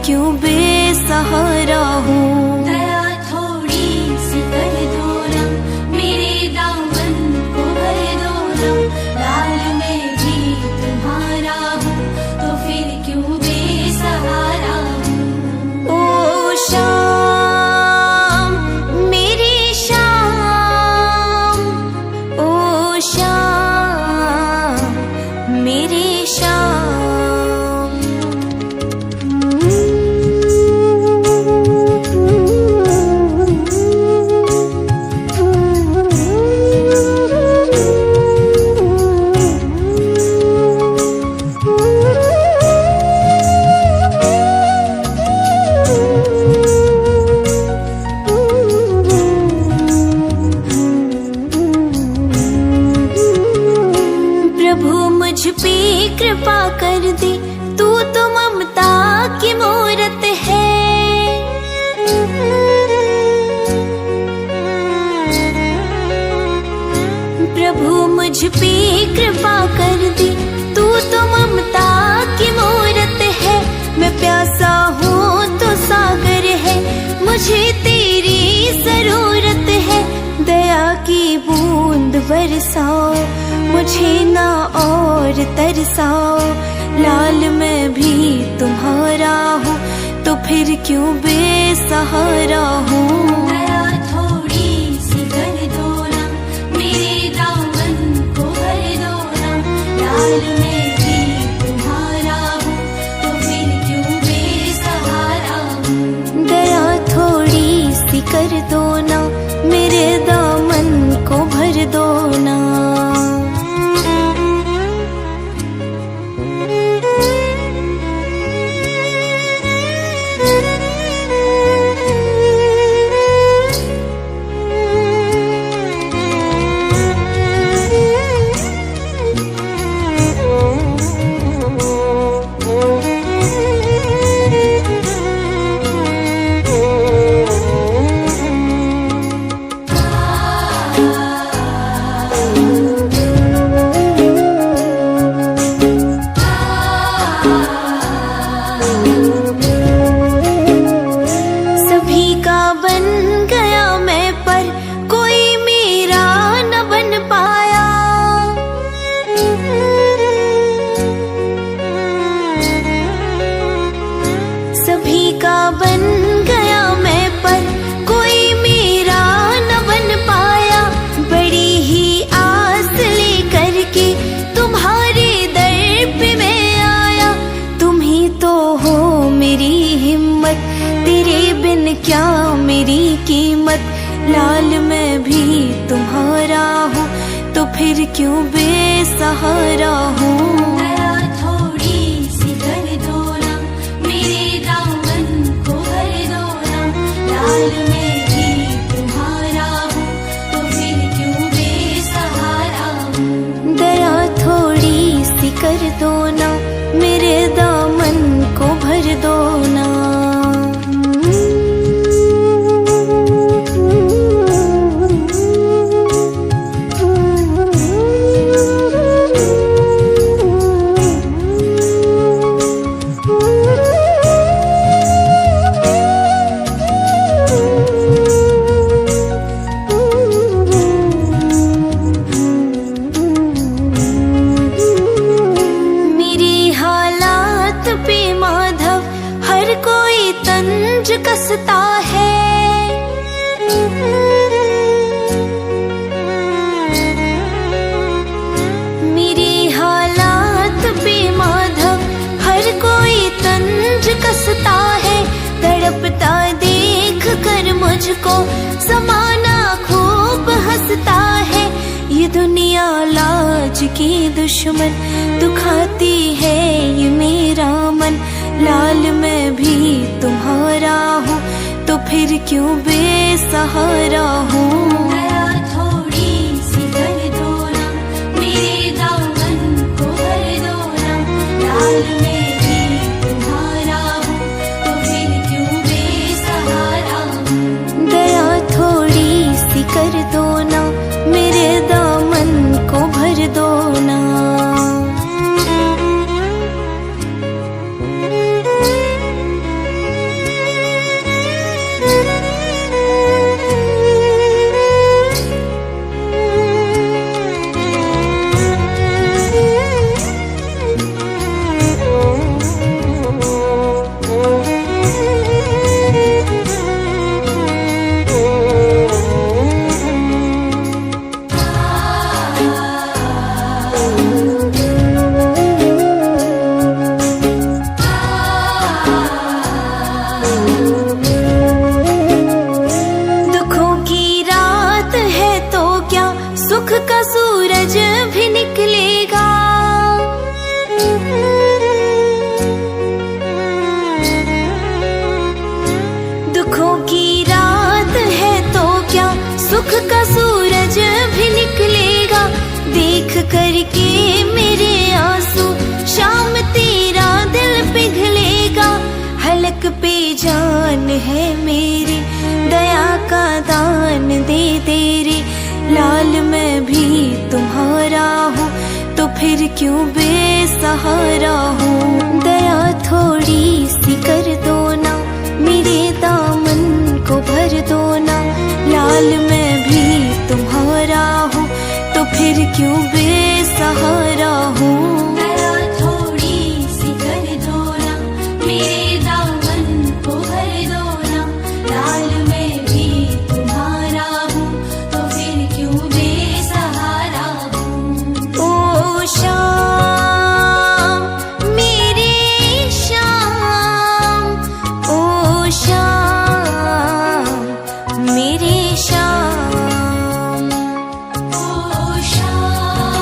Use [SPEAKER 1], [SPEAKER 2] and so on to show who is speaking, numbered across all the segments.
[SPEAKER 1] क्यों बेसहारा हूँ।
[SPEAKER 2] दया थोड़ी सी कर दो ना, मेरे दामन को भर दो ना। लाल मैं भी तुम्हारा हूँ, तो फिर क्यों बेसहारा हूँ।
[SPEAKER 1] ओ शाम मेरी शाम, ओ शाम मेरी शाम। प्रभु मुझ पे कृपा कर दे, तू तो ममता की मूरत है। प्रभु मुझ पे कृपा कर दे, तू तो ममता की मूरत है। मैं प्यासा हूँ तो सागर है, मुझे तेरी जरूरत है। दया की बूंद बरसाओ, मुझे ना और तरसाओ। लाल मैं भी तुम्हारा हूँ, तो फिर क्यों बेसहारा हूँ।
[SPEAKER 2] दया थोड़ी सी कर दो ना, मेरे दामन को भर दो ना। लाल मैं भी तुम्हारा हूँ, तो फिर क्यों बेसहारा हूँ।
[SPEAKER 1] दया थोड़ी सी कर दो ना, मेरे दामन को भर दो ना। सभी का बन गया मैं, पर कोई मेरा न बन पाया। सभी का बन गया मैं, पर कोई मेरा न बन पाया। बड़ी ही आस लेकर के तुम्हारे दर पे मैं आया। तुम ही तो हो मेरी हिम्मत, तेरे बिन क्या मेरी कीमत। लाल मैं भी तुम्हारा हूँ, तो फिर क्यों बेसहारा हूँ।
[SPEAKER 2] दया थोड़ी सी कर दो ना, मेरे दामन को भर दो ना। लाल मैं भी तुम्हारा हूँ, तो फिर क्यों बेसहारा हूँ।
[SPEAKER 1] दया थोड़ी सी कर दो ना, मेरे दामन को भर दो ना। मेरी हालात पे माधव हर कोई तंज कसता है। मेरी हालात पे माधव हर कोई तंज कसता है। तड़पता देख कर मुझको समाना खूब हंसता है। ये दुनिया लाज की दुश्मन, दुखाती है ये मेरा मन। लाल मैं भी तुम्हारा हूँ, तो फिर क्यों बेसहारा हूँ।
[SPEAKER 2] दया थोड़ी सी कर दो ना, मेरे दामन को भर दो ना। लाल मैं भी तुम्हारा हूँ, तो फिर क्यों बेसहारा हूँ।
[SPEAKER 1] दया थोड़ी सी कर दो ना, मेरे दामन को भर दो ना। पे जान है मेरी, दया का दान दे दे रे। लाल मैं भी तुम्हारा हूँ तो फिर क्यों बेसहारा हूँ। दया थोड़ी सी कर दो ना, मेरे दामन को भर दो ना। लाल मैं भी तुम्हारा हूँ तो फिर क्यों बेसहारा हूँ।
[SPEAKER 2] दया थोड़ी सी कर दो ना, मेरे दामन को भर दो ना। लाल मैं भी तुम्हारा हूँ तो फिर क्यों बेसहारा हूँ।
[SPEAKER 1] ओ श्याम मेरे श्याम, ओ श्याम मेरे श्याम।
[SPEAKER 2] ओ श्याम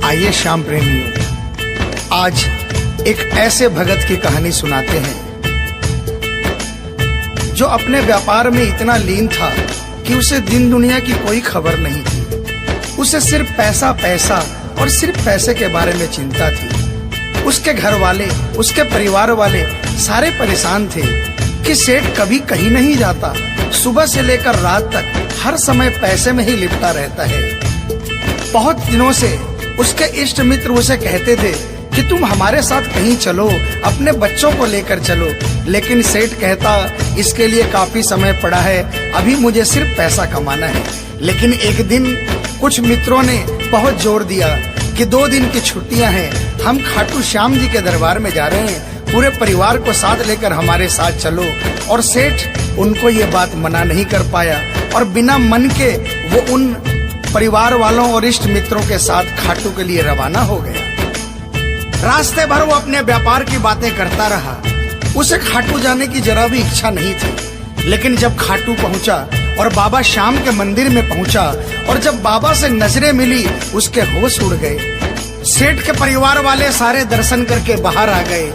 [SPEAKER 3] आइए श्याम प्रेमियों, आज एक ऐसे भगत की कहानी सुनाते हैं जो अपने व्यापार में इतना लीन था कि उसे दिन दुनिया की कोई खबर नहीं थी। उसे सिर्फ पैसा पैसा और सिर्फ पैसे के बारे में चिंता थी। उसके घर वाले, उसके परिवार वाले सारे परेशान थे कि सेठ कभी कहीं नहीं जाता, सुबह से लेकर रात तक हर समय पैसे में ही लिपटा रहता है। बहुत दिनों से उसके इष्ट मित्र उसे कहते थे कि तुम हमारे साथ कहीं चलो, अपने बच्चों को लेकर चलो, लेकिन सेठ कहता इसके लिए काफी समय पड़ा है, अभी मुझे सिर्फ पैसा कमाना है। लेकिन एक दिन कुछ मित्रों ने बहुत जोर दिया कि 2 दिन की छुट्टियां हैं, हम खाटू श्याम जी के दरबार में जा रहे हैं, पूरे परिवार को साथ लेकर हमारे साथ चलो। और सेठ उनको ये बात मना नहीं कर पाया और बिना मन के वो उन परिवार वालों और इष्ट मित्रों के साथ खाटू के लिए रवाना हो गया। रास्ते भर वो अपने व्यापार की बातें करता रहा। उसे खाटू जाने की जरा भी इच्छा नहीं थी। लेकिन जब खाटू पहुंचा और बाबा श्याम के मंदिर में पहुंचा और जब बाबा से नजरें मिली, उसके होश उड़ गए। सेठ के परिवार वाले सारे दर्शन करके बाहर आ गए।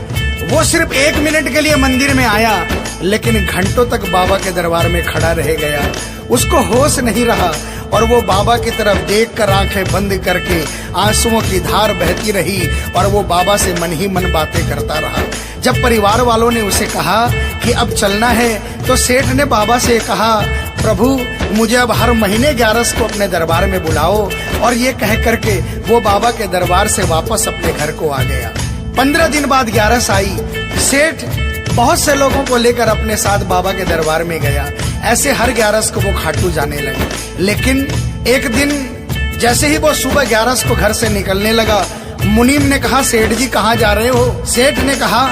[SPEAKER 3] वो सिर्फ 1 मिनट के लिए मंदिर में आया, लेकिन घंटों तक बाबा के दरबार में खड़ा रह गया। उसको होश नहीं रहा और वो बाबा की तरफ देखकर आंखें बंद करके आंसुओं की धार बहती रही और वो बाबा से मन ही मन बातें करता रहा। जब परिवार वालों ने उसे कहा कि अब चलना है, तो सेठ ने बाबा से कहा, प्रभु मुझे अब हर महीने 11 को अपने दरबार में बुलाओ। और ये कह करके वो बाबा के दरबार से वापस अपने घर को आ गया। 15 दिन बाद 11 आई। सेठ बहुत से लोगों को लेकर अपने साथ बाबा के दरबार में गया। ऐसे हर 11 को वो खाटू जाने लगे। लेकिन एक दिन जैसे ही वो सुबह 11 को घर से निकलने लगा, मुनीम ने कहा, सेठ जी कहाँ जा रहे हो? सेठ ने कहा,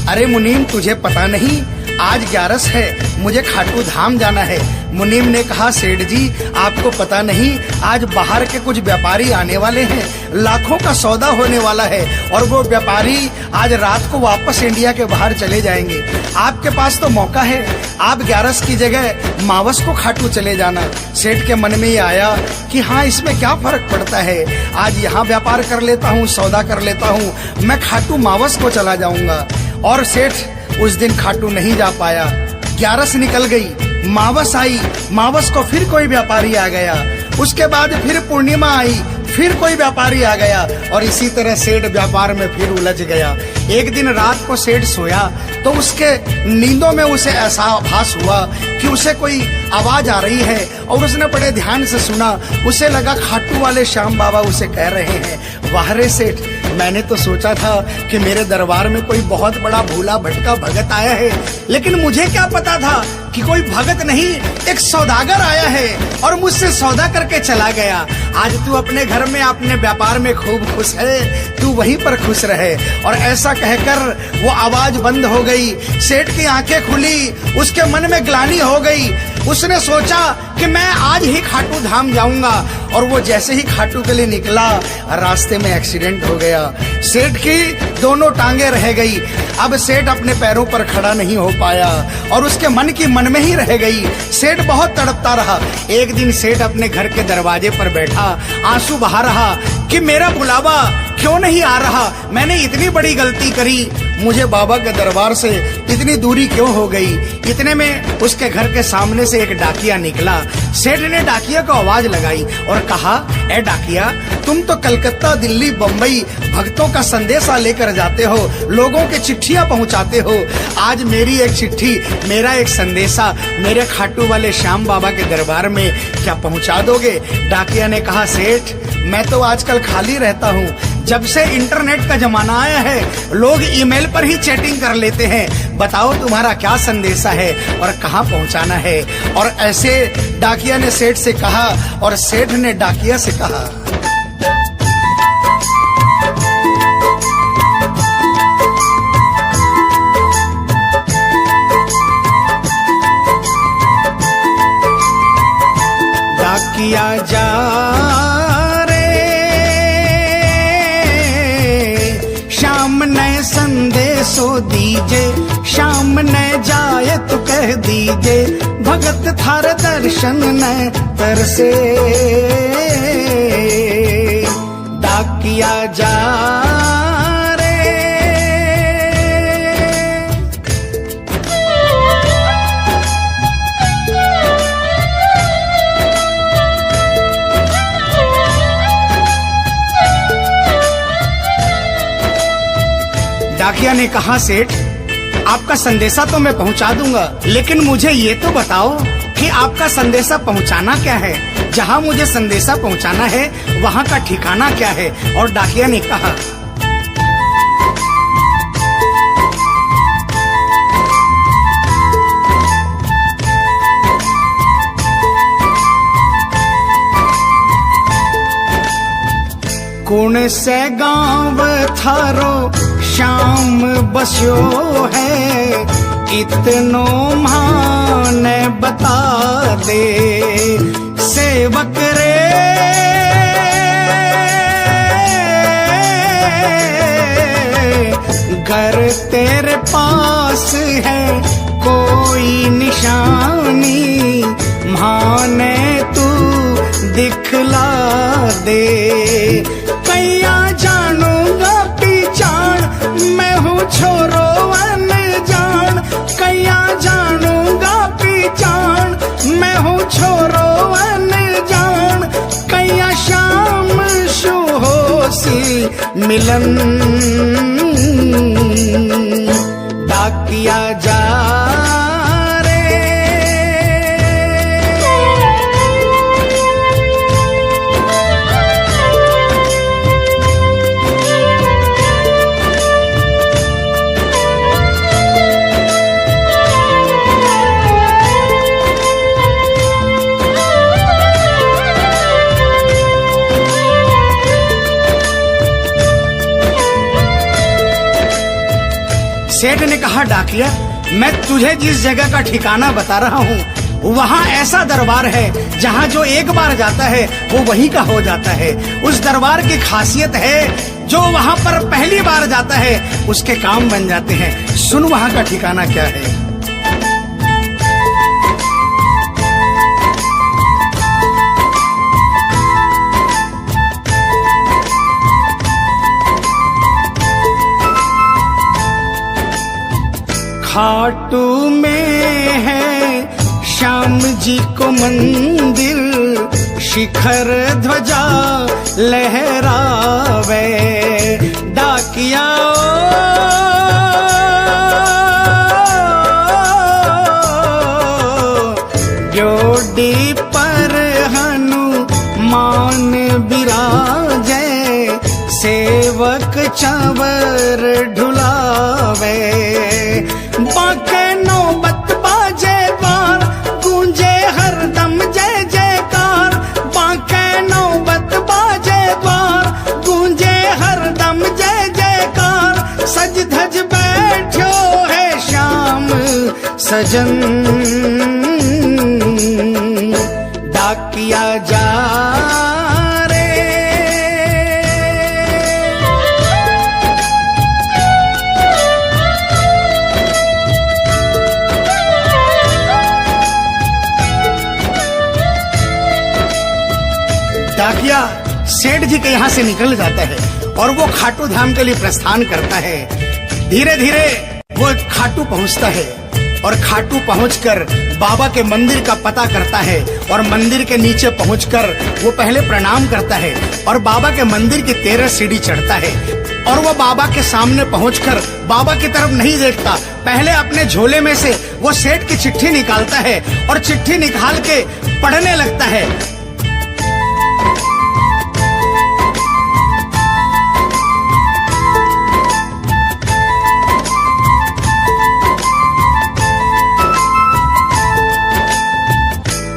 [SPEAKER 3] अरे मुनीम तुझे पता नहीं, आज 11 है, मुझे खाटू धाम जाना है। मुनीम ने कहा, सेठ जी आपको पता नहीं, आज बाहर के कुछ व्यापारी आने वाले हैं, लाखों का सौदा होने वाला है और वो व्यापारी आज रात को वापस इंडिया के बाहर चले जाएंगे। आपके पास तो मौका है, आप 11 की जगह मावस को खाटू चले जाना। सेठ के मन में ये आया कि हाँ, इसमें क्या फर्क पड़ता है, आज यहाँ व्यापार कर लेता हूँ, सौदा कर लेता हूँ, मैं खाटू मावस को चला जाऊंगा। और सेठ उस दिन खाटू नहीं जा पाया। 11 निकल गई, मावस आई, मावस को फिर कोई व्यापारी आ गया। उसके बाद फिर पूर्णिमा आई, फिर कोई व्यापारी आ गया और इसी तरह सेठ व्यापार में फिर उलझ गया। एक दिन रात को सेठ सोया तो उसके नींदों में उसे ऐसा आभास हुआ कि उसे कोई आवाज आ रही है और उसने बड़े ध्यान से सुना। उसे लगा खाटू वाले श्याम बाबा उसे कह रहे हैं, वाह रे सेठ, मैंने तो सोचा था कि मेरे दरबार में कोई बहुत बड़ा भूला भटका भगत आया है, लेकिन मुझे क्या पता था कि कोई भगत नहीं, एक सौदागर आया है और मुझसे सौदा करके चला गया। आज तू अपने घर में, अपने व्यापार में खूब खुश है, तू वहीं पर खुश रहे। और ऐसा कहकर वो आवाज बंद हो गई। सेठ की आंखें खुली, उसके मन में ग्लानि हो गई। उसने सोचा कि मैं आज ही खाटू धाम जाऊंगा और वो जैसे ही खाटू के लिए निकला, रास्ते में एक्सीडेंट हो गया। सेठ की दोनों टांगे रह गई। अब सेठ अपने पैरों पर खड़ा नहीं हो पाया और उसके मन की मन में ही रह गई। सेठ बहुत तड़पता रहा। एक दिन सेठ अपने घर के दरवाजे पर बैठा, आंसू बहा रहा कि मेरा बुलावा क्यों नहीं आ रहा, मैंने इतनी बड़ी गलती करी, मुझे बाबा के दरबार से इतनी दूरी क्यों हो गई। इतने में उसके घर के सामने से एक डाकिया निकला। सेठ ने डाकिया को आवाज लगाई और कहा, ए डाकिया, तुम तो कलकत्ता, दिल्ली, बम्बई भक्तों का संदेशा लेकर जाते हो, लोगों के चिट्ठियां पहुंचाते हो। आज मेरी एक चिट्ठी, मेरा एक संदेशा मेरे खाटू वाले श्याम बाबा के दरबार में क्या पहुंचा दोगे? डाकिया ने कहा, सेठ मैं तो आजकल खाली रहता हूँ, जब से इंटरनेट का जमाना आया है लोग ईमेल पर ही चैटिंग कर लेते हैं, बताओ तुम्हारा क्या संदेशा है और कहाँ पहुँचाना है। और ऐसे डाकिया ने सेठ से कहा और सेठ ने डाकिया से कहा। डाकिया जा संदेशो दीजे, शाम न जाए तो कह दीजे, भगत थार दर्शन न तरसे। डाकी डाकिया जा रे। डाकिया ने कहा, सेठ आपका संदेशा तो मैं पहुंचा दूंगा, लेकिन मुझे ये तो बताओ कि आपका संदेशा पहुंचाना क्या है, जहां मुझे संदेशा पहुंचाना है वहां का ठिकाना क्या है। और डाकिया ने कहा, कौन से गांव थारो शाम बस्यो है, इतनो माने बता दे। सेवक रे घर तेरे पास है कोई निशानी, माने तू दिखला दे। कैया जानूंगा पहचान मैं हूँ छोरो अनजान, कैया जानूंगा पहचान मैं हूँ छोरो अनजान। कैया शाम शु होसी मिलन, डाकिया जा रे। सेठ ने कहा, डाकिया मैं तुझे जिस जगह का ठिकाना बता रहा हूँ वहाँ ऐसा दरबार है जहाँ जो एक बार जाता है वो वहीं का हो जाता है। उस दरबार की खासियत है जो वहाँ पर पहली बार जाता है उसके काम बन जाते हैं। सुन वहाँ का ठिकाना क्या है। खाटू में है श्याम जी को मंदिर, शिखर ध्वजा लहरावे। डाकिया जोड़ी पर हनुमान बिराजे, सेवक चंवर ढुलावे। बाके नौबत बाजे द्वार गूंजे हरदम जय जयकार, बाके नौबत बाजे द्वार गूंजे हरदम जय जयकार। सज धज बैठो है श्याम सजन, डाकिया जा रे। डाकिया सेठ जी के यहाँ से निकल जाता है और वो खाटू धाम के लिए प्रस्थान करता है। धीरे धीरे वो खाटू पहुँचता है और खाटू पहुंचकर बाबा के मंदिर का पता करता है और मंदिर के नीचे पहुंचकर वो पहले प्रणाम करता है और बाबा के मंदिर की 13 सीढ़ी चढ़ता है। और वो बाबा के सामने पहुंचकर बाबा की तरफ नहीं देखता, पहले अपने झोले में से वो सेठ की चिट्ठी निकालता है और चिट्ठी निकाल के पढ़ने लगता है।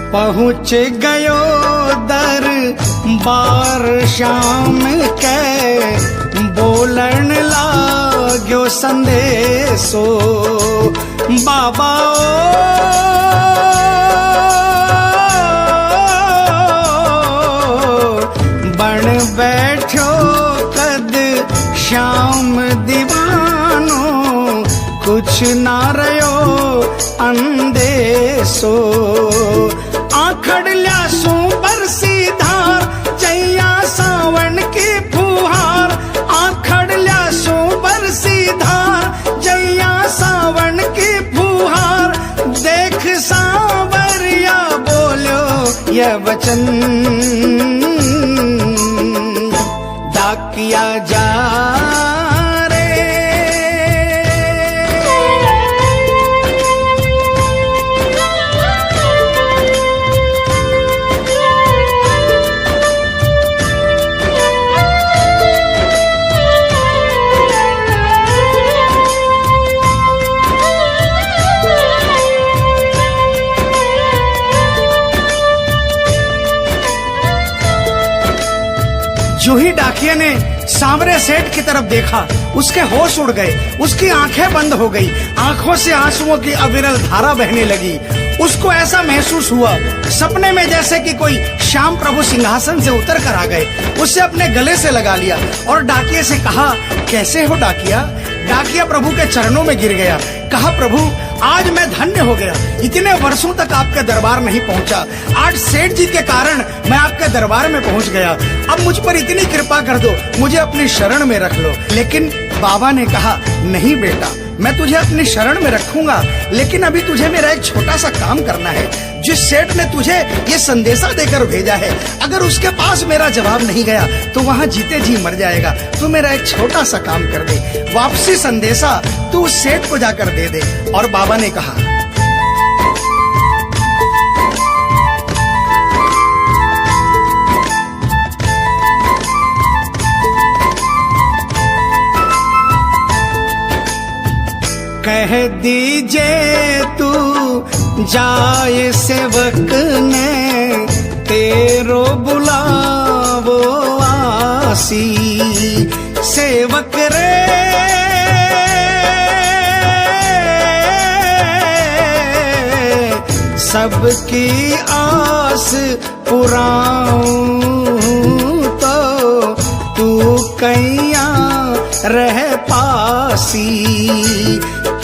[SPEAKER 3] पहुँच गयो दरबार श्याम के, बोलन लाग्यो संदेशो। बाबा बन बैठो कद श्याम दीवानो, कुछ ना रयो अंदेशो। आखड़ ल्यासू बरसी धार जैया सावन की फुहार, यह वचन डाकिया जा रे। जो ही डाकिया ने सांवरे सेठ की तरफ देखा, उसके होश उड़ गए, उसकी आंखें बंद हो गई, आंखों से आंसुओं की अविरल धारा बहने लगी। उसको ऐसा महसूस हुआ सपने में जैसे कि कोई श्याम प्रभु सिंहासन से उतर कर आ गए। उसे अपने गले से लगा लिया और डाकिया से कहा, कैसे हो डाकिया? डाकिया प्रभु के चरणों में गिर गया, कहा, प्रभु आज मैं धन्य हो गया, इतने वर्षों तक आपके दरबार नहीं पहुंचा, आज सेठ जी के कारण मैं आपके दरबार में पहुंच गया। अब मुझ पर इतनी कृपा कर दो, मुझे अपनी शरण में रख लो। लेकिन बाबा ने कहा, नहीं बेटा, मैं तुझे अपनी शरण में रखूंगा, लेकिन अभी तुझे मेरा एक छोटा सा काम करना है। जिस सेठ ने तुझे ये संदेशा देकर भेजा है, अगर उसके पास मेरा जवाब नहीं गया तो वहाँ जीते जी मर जाएगा। तू मेरा एक छोटा सा काम कर दे, वापसी संदेशा तू उस सेठ को जाकर दे दे। और बाबा ने कहा, कह दीजिए तू जाए सेवक ने तेरो बुलावो आसी। सेवक रे सबकी आस पुराऊं तो तू कैया रह पासी।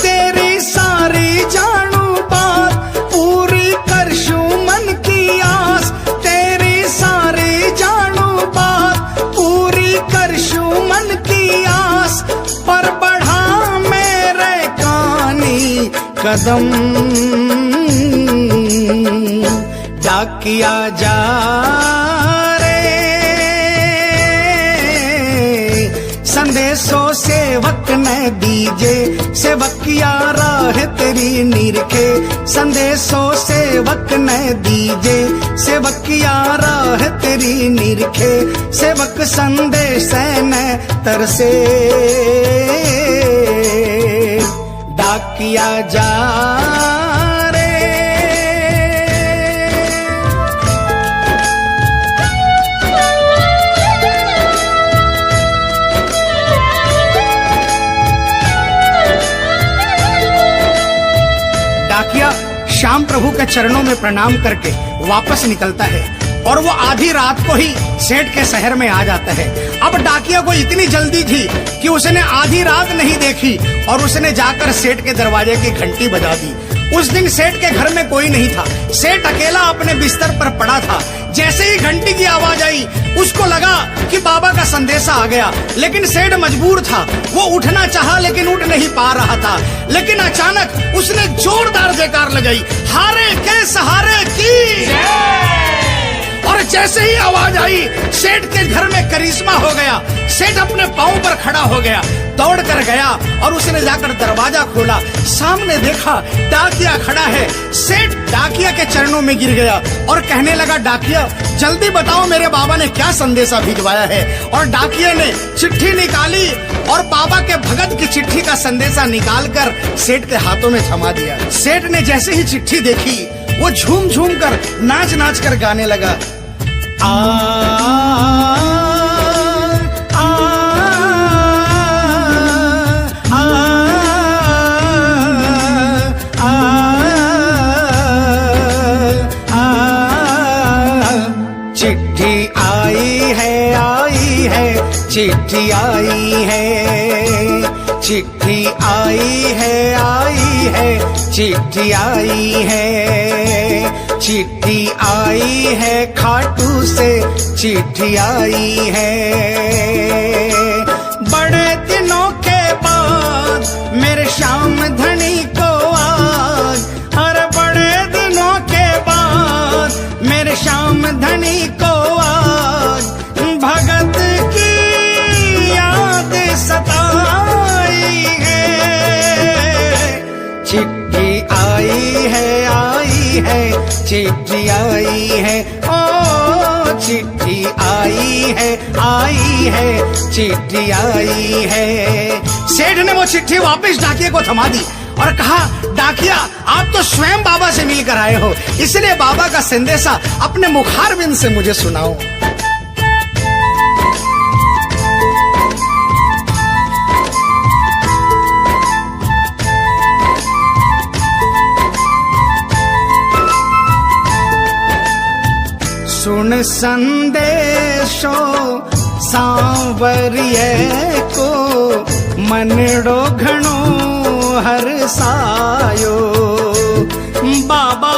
[SPEAKER 3] तेरी सारी जानू बात पूरी करशू मन की आस। तेरी सारी जानू बात पूरी करशू मन की आस। पर बढ़ा मेरे कानी कदम डाकिया जा संदेशो सेवक ने दीजे। सेवकिया राह तेरी निरखे। संदेशो सेवक ने दीजे। सेवकिया राह तेरी निरखे। सेवक संदेश ने तरसे डाकिया जा डाकिया श्याम प्रभु के चरणों में प्रणाम करके वापस निकलता है और वो आधी रात को ही सेठ के शहर में आ जाता है। अब डाकिया को इतनी जल्दी थी कि उसने आधी रात नहीं देखी और उसने जाकर सेठ के दरवाजे की घंटी बजा दी। उस दिन सेठ के घर में कोई नहीं था। सेठ अकेला अपने बिस्तर पर पड़ा था। जैसे ही घंटी की आवाज आई उसको लगा कि बाबा का संदेशा आ गया, लेकिन सेठ मजबूर था। वो उठना चाहा लेकिन उठ नहीं पा रहा था। लेकिन अचानक उसने जोरदार जयकार लगाई, हारे के सहारे की। और जैसे ही आवाज आई सेठ के घर में करिश्मा हो गया। सेठ अपने पांव पर खड़ा हो गया, दौड़ कर गया और उसने जाकर दरवाजा खोला। सामने देखा डाकिया खड़ा है। सेठ डाकिया के चरणों में गिर गया और कहने लगा, डाकिया जल्दी बताओ मेरे बाबा ने क्या संदेशा भिजवाया है। और डाकिया ने चिट्ठी निकाली और बाबा के भगत की चिट्ठी का संदेशा निकालकर सेठ के हाथों में थमा दिया। सेठ ने जैसे ही चिट्ठी देखी वो झूम झूम कर नाच नाच कर गाने लगा, चिट्ठी आई है, चिट्ठी आई है, चिट्ठी आई है, चिट्ठी आई है, चिट्ठी आई है, खाटू से चिट्ठी आई है। बड़े दिनों के बाद मेरे श्याम धनी को आज, अरे बड़े दिनों के बाद मेरे श्याम आई है, ओ चिट्ठी आई है, चिट्ठी आई है। सेठ ने वो चिट्ठी वापस डाकिये को थमा दी और कहा, डाकिया आप तो स्वयं बाबा से मिलकर आए हो, इसलिए बाबा का संदेशा अपने मुखारबिंद से मुझे सुनाओ। सुन संदेशो सांवरिये को, मनड़ो घणो हरसायो। बाबा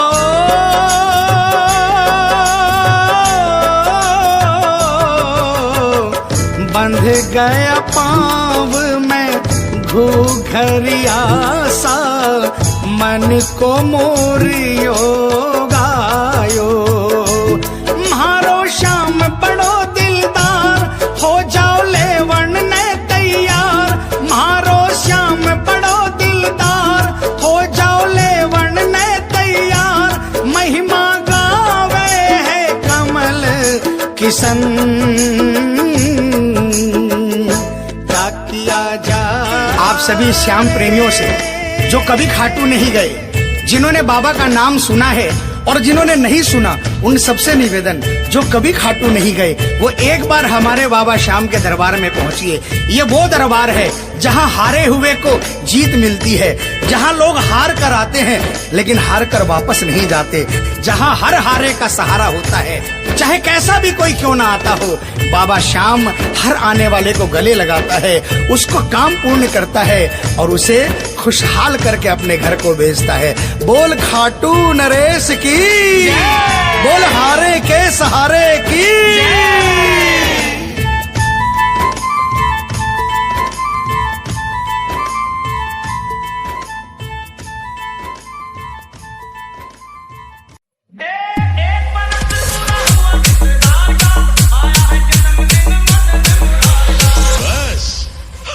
[SPEAKER 3] बंध गया पाँव में घूघरिया सा, मन को मोरियो गायो। श्याम बड़ो दिलदार, हो जाओ लेवन ने तैयार। मारो श्याम बड़ो दिलदार, हो जाओ लेवन ने तैयार। महिमा गावे है कमल किशन, क्या किया जाए। आप सभी श्याम प्रेमियों से जो कभी खाटू नहीं गए, जिन्होंने बाबा का नाम सुना है और जिन्होंने नहीं सुना, उन सबसे निवेदन, जो कभी खाटू नहीं गए वो एक बार हमारे बाबा श्याम के दरबार में पहुंचिए। ये वो दरबार है जहां हारे हुए को जीत मिलती है, जहां लोग हार कर आते हैं लेकिन हार कर वापस नहीं जाते, जहां हर हारे का सहारा होता है। चाहे कैसा भी कोई क्यों ना आता हो, बाबा श्याम हर आने वाले को गले लगाता है, उसको काम पूर्ण करता है और उसे खुशहाल करके अपने घर को भेजता है। बोल खाटू नरेश की, बोल हारे के सहारे की।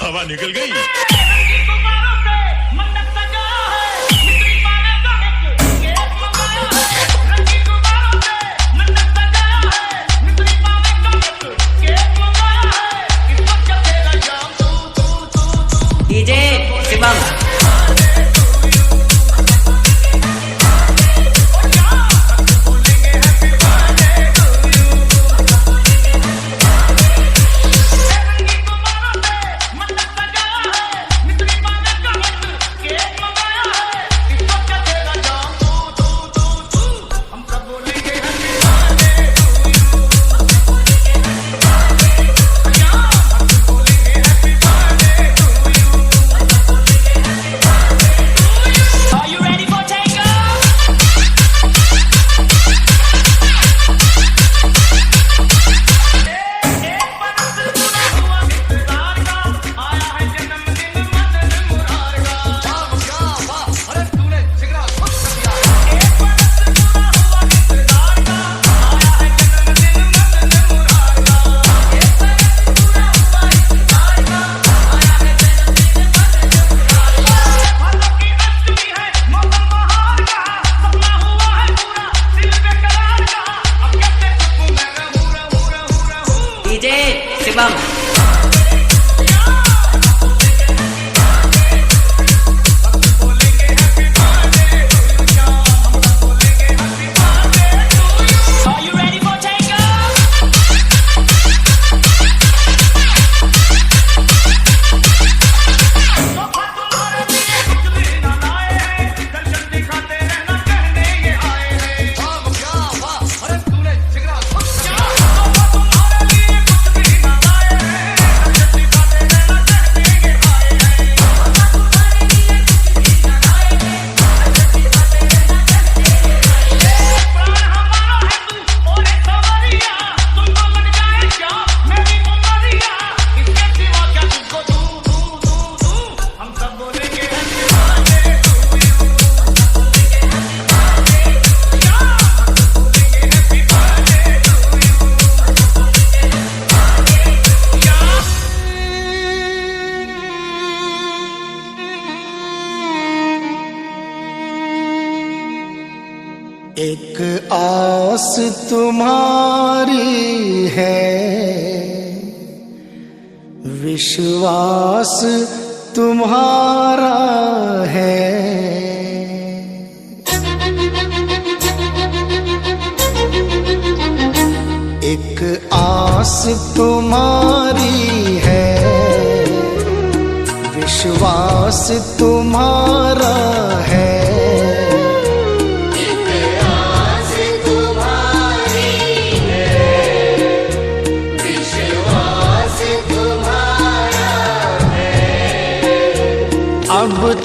[SPEAKER 4] हवा निकल गई।
[SPEAKER 5] डीजे शिवम। शिवम।
[SPEAKER 3] एक आस आस तुम्हारी है, विश्वास तुम्हारा है। एक आस तुम्हारी है, विश्वास तुम्हारा है।